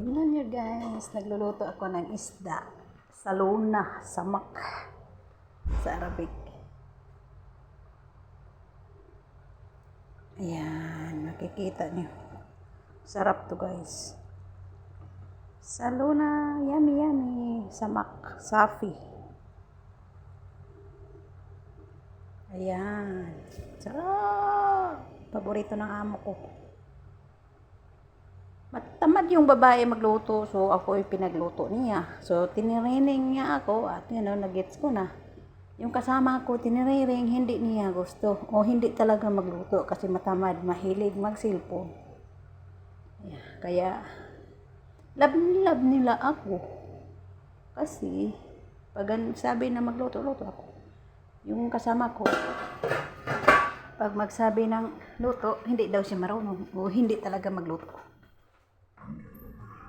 Tingnan nyo guys, nagluluto ako ng isda. Saluna, samak sa Arabic. Ayan, makikita nyo. Sarap to guys. Saluna, yummy yummy. Samak, safi. Ayan. Sarap. Paborito ng amo ko. Tamad yung babae magluto, so ako yung pinagluto niya. So, tinirining niya ako at nagets ko na. Yung kasama ko, tinirining, hindi niya gusto. O hindi talaga magluto kasi matamad, mahilig mag-cellphone. Kaya, love nila ako. Kasi, pag sabi na magluto-luto ako. Yung kasama ko, pag magsabi ng luto, hindi daw siya marunong o hindi talaga magluto.